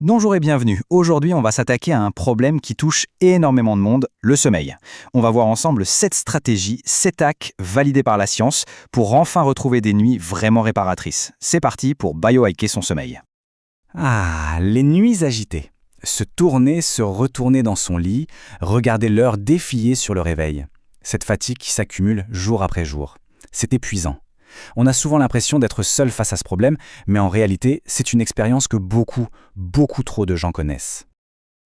Bonjour et bienvenue. Aujourd'hui, on va s'attaquer à un problème qui touche énormément de monde, le sommeil. On va voir ensemble 7 stratégies, 7 hacks validés par la science pour enfin retrouver des nuits vraiment réparatrices. C'est parti pour biohacker son sommeil. Ah, les nuits agitées. Se tourner, se retourner dans son lit, regarder l'heure défiler sur le réveil. Cette fatigue qui s'accumule jour après jour. C'est épuisant. On a souvent l'impression d'être seul face à ce problème, mais en réalité, c'est une expérience que beaucoup trop de gens connaissent.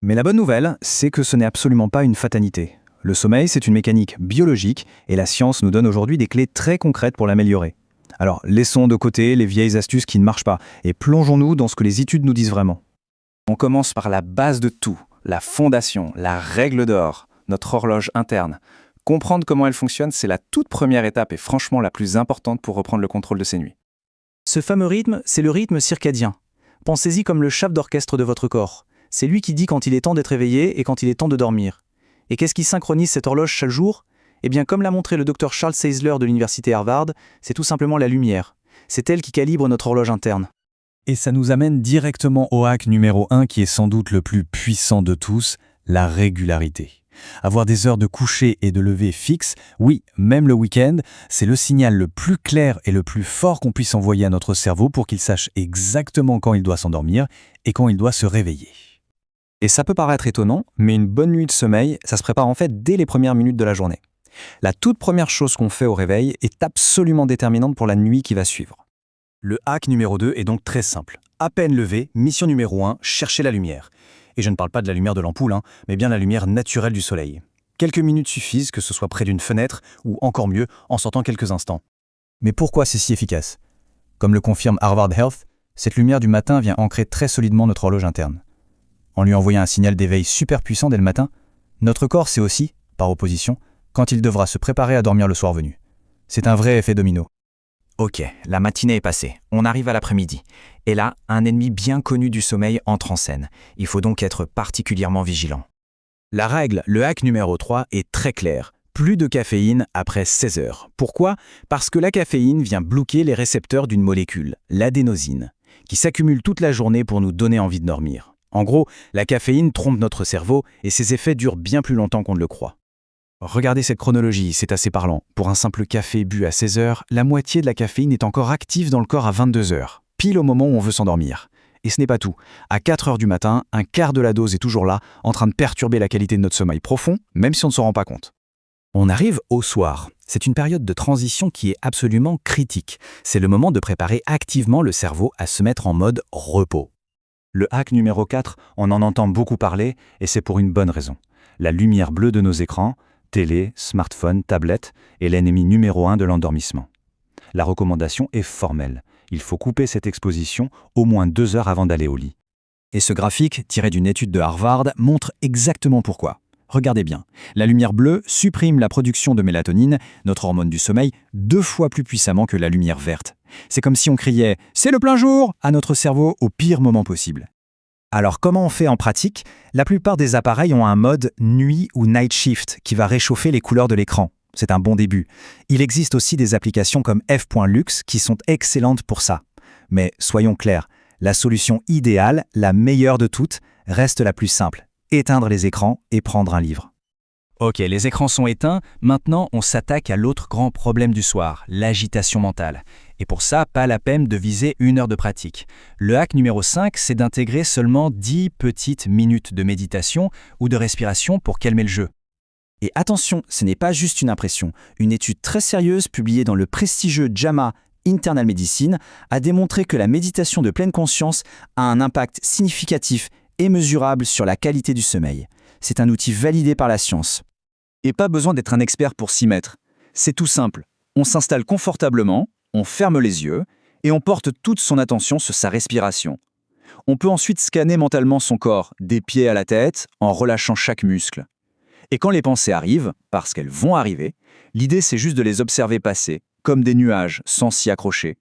Mais la bonne nouvelle, c'est que ce n'est absolument pas une fatalité. Le sommeil, c'est une mécanique biologique et la science nous donne aujourd'hui des clés très concrètes pour l'améliorer. Alors, laissons de côté les vieilles astuces qui ne marchent pas et plongeons-nous dans ce que les études nous disent vraiment. On commence par la base de tout, la fondation, la règle d'or, notre horloge interne. Comprendre comment elle fonctionne, c'est la toute première étape et franchement la plus importante pour reprendre le contrôle de ses nuits. Ce fameux rythme, c'est le rythme circadien. Pensez-y comme le chef d'orchestre de votre corps. C'est lui qui dit quand il est temps d'être éveillé et quand il est temps de dormir. Et qu'est-ce qui synchronise cette horloge chaque jour ? Eh bien, comme l'a montré le Dr Charles Czeisler de l'université Harvard, c'est tout simplement la lumière. C'est elle qui calibre notre horloge interne. Et ça nous amène directement au hack numéro 1 qui est sans doute le plus puissant de tous, la régularité. Avoir des heures de coucher et de lever fixes, oui, même le week-end, c'est le signal le plus clair et le plus fort qu'on puisse envoyer à notre cerveau pour qu'il sache exactement quand il doit s'endormir et quand il doit se réveiller. Et ça peut paraître étonnant, mais une bonne nuit de sommeil, ça se prépare en fait dès les premières minutes de la journée. La toute première chose qu'on fait au réveil est absolument déterminante pour la nuit qui va suivre. Le hack numéro 2 est donc très simple. À peine levé, mission numéro 1, chercher la lumière. Et je ne parle pas de la lumière de l'ampoule, mais bien la lumière naturelle du soleil. Quelques minutes suffisent, que ce soit près d'une fenêtre, ou encore mieux, en sortant quelques instants. Mais pourquoi c'est si efficace ? Comme le confirme Harvard Health, cette lumière du matin vient ancrer très solidement notre horloge interne. En lui envoyant un signal d'éveil super puissant dès le matin, notre corps sait aussi, par opposition, quand il devra se préparer à dormir le soir venu. C'est un vrai effet domino. Ok, la matinée est passée, on arrive à l'après-midi. Et là, un ennemi bien connu du sommeil entre en scène. Il faut donc être particulièrement vigilant. La règle, le hack numéro 3, est très claire. Plus de caféine après 16 heures. Pourquoi ? Parce que la caféine vient bloquer les récepteurs d'une molécule, l'adénosine, qui s'accumule toute la journée pour nous donner envie de dormir. En gros, la caféine trompe notre cerveau et ses effets durent bien plus longtemps qu'on ne le croit. Regardez cette chronologie, c'est assez parlant. Pour un simple café bu à 16 heures, la moitié de la caféine est encore active dans le corps à 22 heures, pile au moment où on veut s'endormir. Et ce n'est pas tout. À 4 heures du matin, un quart de la dose est toujours là, en train de perturber la qualité de notre sommeil profond, même si on ne s'en rend pas compte. On arrive au soir. C'est une période de transition qui est absolument critique. C'est le moment de préparer activement le cerveau à se mettre en mode repos. Le hack numéro 4, on en entend beaucoup parler, et c'est pour une bonne raison. La lumière bleue de nos écrans, télé, smartphone, tablette, est l'ennemi numéro 1 de l'endormissement. La recommandation est formelle. Il faut couper cette exposition au moins 2 heures avant d'aller au lit. Et ce graphique, tiré d'une étude de Harvard, montre exactement pourquoi. Regardez bien, la lumière bleue supprime la production de mélatonine, notre hormone du sommeil, 2 fois plus puissamment que la lumière verte. C'est comme si on criait « c'est le plein jour !» à notre cerveau au pire moment possible. Alors comment on fait en pratique ? La plupart des appareils ont un mode nuit ou night shift qui va réchauffer les couleurs de l'écran. C'est un bon début. Il existe aussi des applications comme f.lux qui sont excellentes pour ça. Mais soyons clairs, la solution idéale, la meilleure de toutes, reste la plus simple. Éteindre les écrans et prendre un livre. Ok, les écrans sont éteints, maintenant on s'attaque à l'autre grand problème du soir, l'agitation mentale. Et pour ça, pas la peine de viser 1 heure de pratique. Le hack numéro 5, c'est d'intégrer seulement 10 petites minutes de méditation ou de respiration pour calmer le jeu. Et attention, ce n'est pas juste une impression. Une étude très sérieuse publiée dans le prestigieux JAMA Internal Medicine a démontré que la méditation de pleine conscience a un impact significatif et mesurable sur la qualité du sommeil. C'est un outil validé par la science. Et pas besoin d'être un expert pour s'y mettre. C'est tout simple. On s'installe confortablement, on ferme les yeux et on porte toute son attention sur sa respiration. On peut ensuite scanner mentalement son corps, des pieds à la tête, en relâchant chaque muscle. Et quand les pensées arrivent, parce qu'elles vont arriver, l'idée c'est juste de les observer passer, comme des nuages, sans s'y accrocher.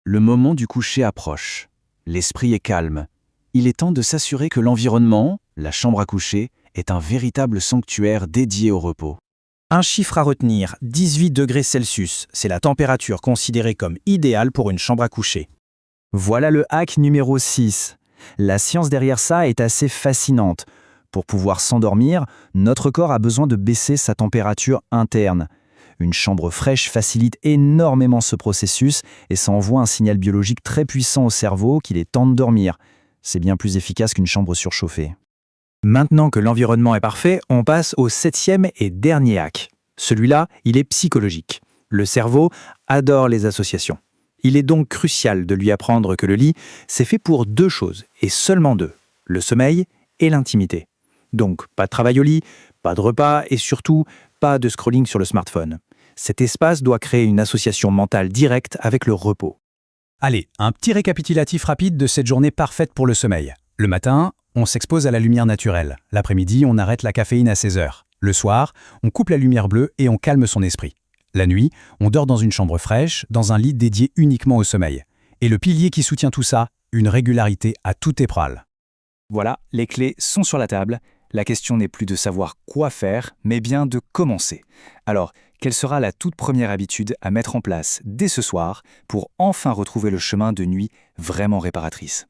Le moment du coucher approche. L'esprit est calme. Il est temps de s'assurer que l'environnement, la chambre à coucher, est un véritable sanctuaire dédié au repos. Un chiffre à retenir, 18 degrés Celsius, c'est la température considérée comme idéale pour une chambre à coucher. Voilà le hack numéro 6. La science derrière ça est assez fascinante. Pour pouvoir s'endormir, notre corps a besoin de baisser sa température interne. Une chambre fraîche facilite énormément ce processus et ça envoie un signal biologique très puissant au cerveau qu'il est temps de dormir. C'est bien plus efficace qu'une chambre surchauffée. Maintenant que l'environnement est parfait, on passe au 7e et dernier hack. Celui-là, il est psychologique. Le cerveau adore les associations. Il est donc crucial de lui apprendre que le lit, c'est fait pour 2 choses, et seulement 2, le sommeil et l'intimité. Donc, pas de travail au lit, pas de repas et surtout, pas de scrolling sur le smartphone. Cet espace doit créer une association mentale directe avec le repos. Allez, un petit récapitulatif rapide de cette journée parfaite pour le sommeil. Le matin, on s'expose à la lumière naturelle. L'après-midi, on arrête la caféine à 16 heures. Le soir, on coupe la lumière bleue et on calme son esprit. La nuit, on dort dans une chambre fraîche, dans un lit dédié uniquement au sommeil. Et le pilier qui soutient tout ça, une régularité à tout épreuve. Voilà, les clés sont sur la table. La question n'est plus de savoir quoi faire, mais bien de commencer. Alors, quelle sera la toute première habitude à mettre en place dès ce soir pour enfin retrouver le chemin de nuit vraiment réparatrice ?